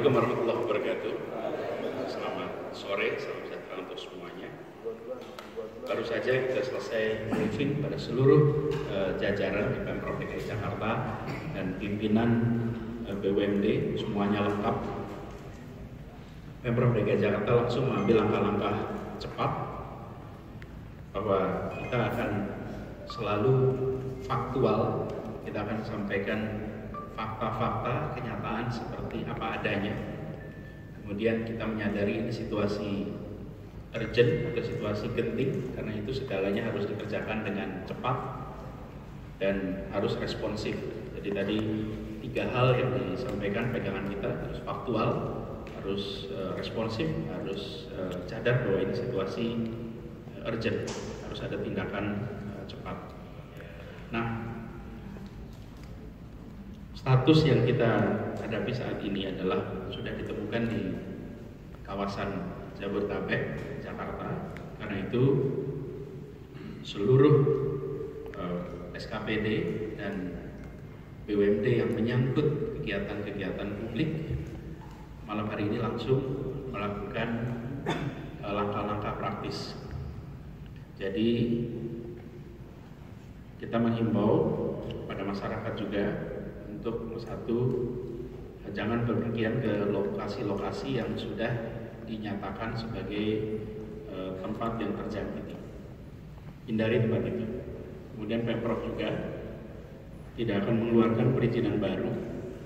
Assalamualaikum warahmatullahi wabarakatuh. Selamat sore, salam sejahtera untuk semuanya. Baru saja kita selesai briefing pada seluruh jajaran di Pemprov DKI Jakarta dan pimpinan BUMD, semuanya lengkap. Pemprov DKI Jakarta langsung mengambil langkah-langkah cepat bahwa kita akan selalu faktual, kita akan sampaikan fakta-fakta kenyataan seperti apa adanya. Kemudian kita menyadari ini situasi urgent atau situasi genting, karena itu segalanya harus dikerjakan dengan cepat dan harus responsif. Jadi tadi 3 hal yang disampaikan pegangan kita, harus faktual, harus responsif, harus sadar bahwa ini situasi urgent, harus ada tindakan cepat. Nah, status yang kita hadapi saat ini adalah sudah ditemukan di kawasan Jabodetabek, Jakarta. Karena itu seluruh SKPD dan BUMD yang menyangkut kegiatan-kegiatan publik malam hari ini langsung melakukan langkah-langkah praktis. Jadi kita menghimbau pada masyarakat juga untuk satu, jangan berpergian ke lokasi-lokasi yang sudah dinyatakan sebagai tempat yang terjangkiti. Hindari tempat itu. Kemudian Pemprov juga tidak akan mengeluarkan perizinan baru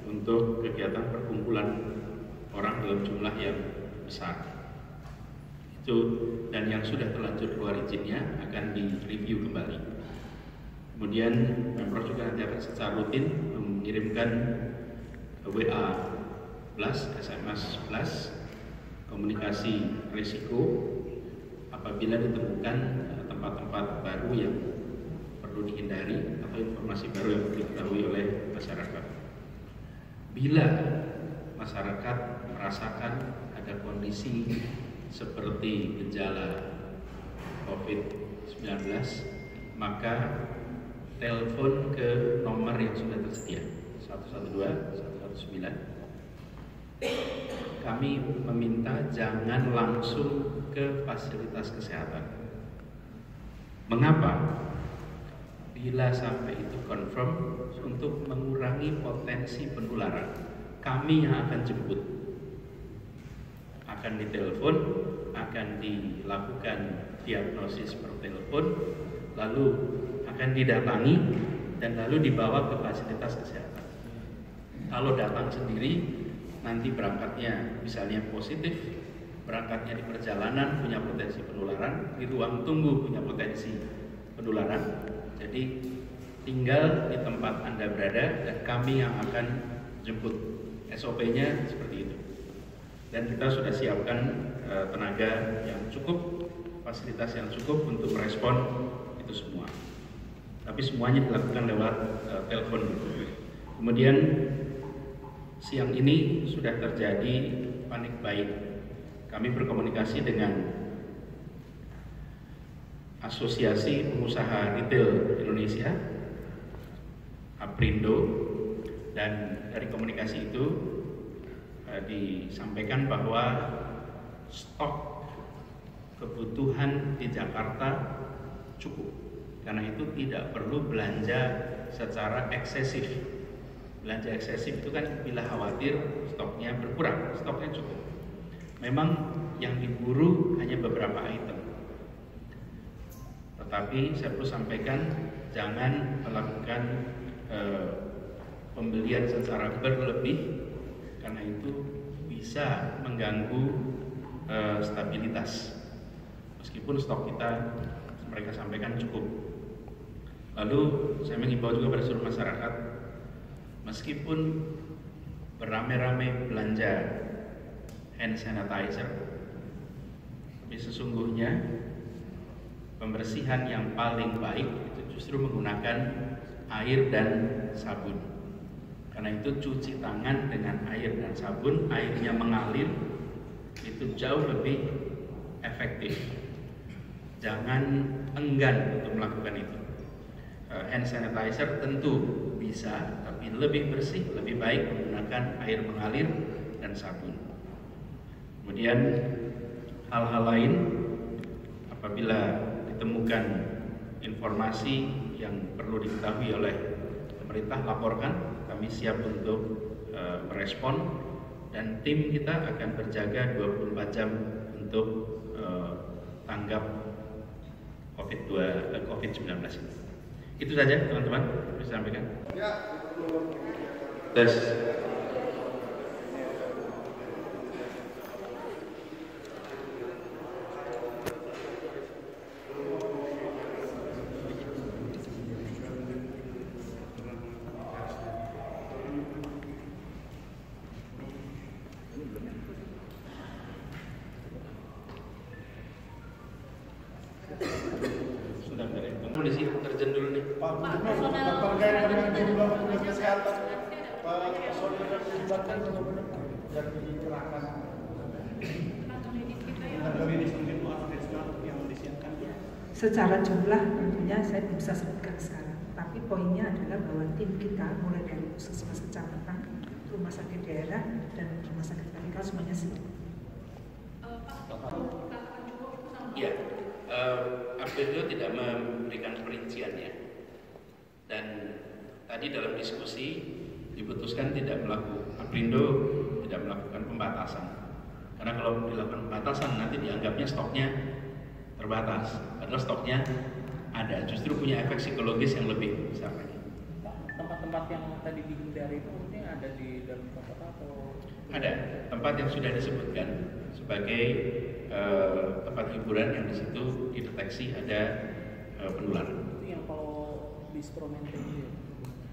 untuk kegiatan perkumpulan orang dalam jumlah yang besar. Itu, dan yang sudah terlanjur keluar izinnya akan direview kembali. Kemudian Pemprov juga nanti akan secara rutin mengirimkan WA plus, SMS plus, komunikasi risiko apabila ditemukan tempat-tempat baru yang perlu dihindari atau informasi baru yang perlu diketahui oleh masyarakat. Bila masyarakat merasakan ada kondisi seperti gejala COVID-19, maka telepon ke nomor yang sudah tersedia 112 119. Kami meminta jangan langsung ke fasilitas kesehatan. Mengapa? Bila sampai itu confirm, untuk mengurangi potensi penularan, kami yang akan jemput, akan ditelepon, akan dilakukan diagnosis per telepon, lalu akan didatangi dan lalu dibawa ke fasilitas kesehatan. Kalau datang sendiri, nanti berangkatnya misalnya positif, berangkatnya di perjalanan punya potensi penularan, di ruang tunggu punya potensi penularan. Jadi tinggal di tempat Anda berada dan kami yang akan jemput. SOP-nya seperti itu. Dan kita sudah siapkan tenaga yang cukup, fasilitas yang cukup untuk merespon itu semua. Tapi semuanya dilakukan lewat telepon. Kemudian siang ini sudah terjadi panik buying. Kami berkomunikasi dengan Asosiasi Pengusaha Retail Indonesia, APRindo, dan dari komunikasi itu disampaikan bahwa stok kebutuhan di Jakarta cukup. Karena itu tidak perlu belanja secara eksesif. Belanja eksesif itu kan bila khawatir stoknya berkurang, stoknya cukup. Memang yang diburu hanya beberapa item. Tetapi saya perlu sampaikan, jangan melakukan pembelian secara berlebih, karena itu bisa mengganggu stabilitas. Meskipun stok kita mereka sampaikan cukup. Lalu saya mengimbau juga pada seluruh masyarakat, meskipun beramai-ramai belanja hand sanitizer, tapi sesungguhnya pembersihan yang paling baik itu justru menggunakan air dan sabun. Karena itu cuci tangan dengan air dan sabun, airnya mengalir, itu jauh lebih efektif. Jangan enggan untuk melakukan itu. Hand sanitizer tentu bisa, tapi lebih bersih, lebih baik menggunakan air mengalir dan sabun. Kemudian hal-hal lain, apabila ditemukan informasi yang perlu diketahui oleh pemerintah, laporkan. Kami siap untuk merespon, dan tim kita akan berjaga 24 jam untuk tanggap COVID-19 ini. Itu saja teman-teman, bisa sampaikan. Tes. Sudah beres. Kondisi terjun dulu nih. Pak, terkait dengan jumlah petugas kesehatan, personil yang dilibatkan benar-benar yang dikerahkan. Secara jumlah tentunya saya tidak bisa sebutkan sekarang, tapi poinnya adalah bahwa tim kita mulai dari puskesmas kecamatan, rumah sakit daerah, dan rumah sakit medikal semuanya siap. Ya, Aprindo tidak memberikan perinciannya, dan tadi dalam diskusi diputuskan Aprindo tidak melakukan pembatasan, karena kalau dilakukan pembatasan nanti dianggapnya stoknya terbatas, padahal stoknya ada, justru punya efek psikologis yang lebih besar lagi. Tempat-tempat yang tadi dihindari itu mungkin ada di dalam kota atau? Ada tempat yang sudah disebutkan sebagai tempat hiburan yang di situ dideteksi ada penularan. Itu yang kalau dispromenting itu?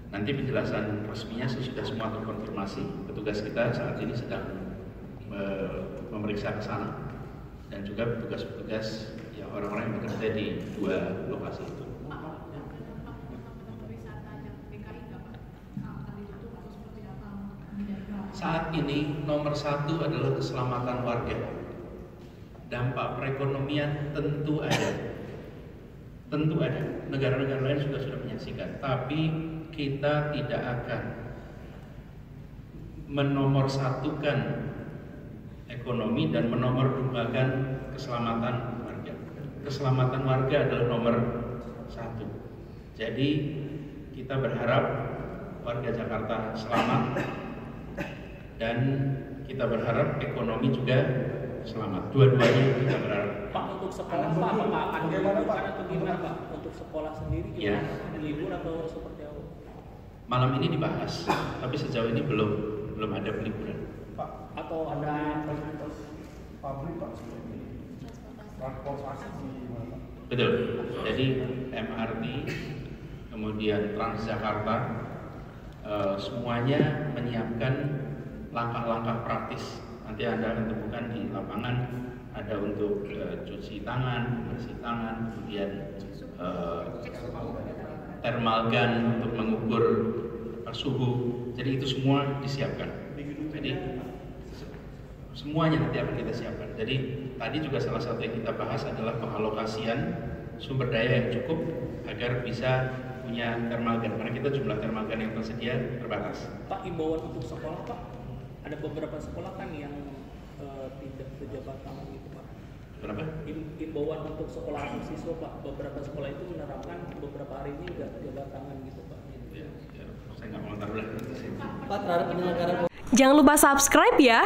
Nanti penjelasan resminya sudah semua terkonfirmasi. Petugas kita saat ini sedang memeriksa ke sana, dan juga petugas-petugas yang orang-orang yang bekerja di dua lokasi itu. Saat ini nomor satu adalah keselamatan warga. Dampak perekonomian tentu ada. Tentu ada. Negara-negara lain sudah menyaksikan. Tapi kita tidak akan menomorsatukan ekonomi dan menomorduakan keselamatan warga. Keselamatan warga adalah nomor satu. Jadi kita berharap warga Jakarta selamat, dan kita berharap ekonomi juga selamat. Dua-duanya kita berharap. Pak, untuk sekolah Pak, apakah akan diliburkan atau gimana Pak? Untuk sekolah sendiri Ya. gimana? Libur atau seperti apa? Malam ini dibahas, tapi sejauh ini belum ada peliburan. Pak, Atau ada fasilitas pabrik Pak seperti transportasi di mana? Betul. Jadi MRT, kemudian Transjakarta, semuanya menyiapkan langkah-langkah praktis. Nanti Anda akan temukan di lapangan, ada untuk cuci tangan, bersih tangan, kemudian thermal gun untuk mengukur suhu. Jadi itu semua disiapkan. Jadi semuanya nanti akan kita siapkan. Jadi tadi juga salah satu yang kita bahas adalah pengalokasian sumber daya yang cukup agar bisa punya thermal gun, karena kita jumlah thermal gun yang tersedia terbatas. Pak, imbauan untuk sekolah Pak, ada beberapa sekolah kan yang tidak berjabat tangan gitu Pak. Kenapa? Imbauan untuk sekolah siswa Pak, beberapa sekolah itu menerapkan beberapa hari ini nggak berjabat tangan gitu Pak. Ya, saya nggak komentar dulu. Pak, terhadap penyelenggara. Jangan lupa subscribe ya.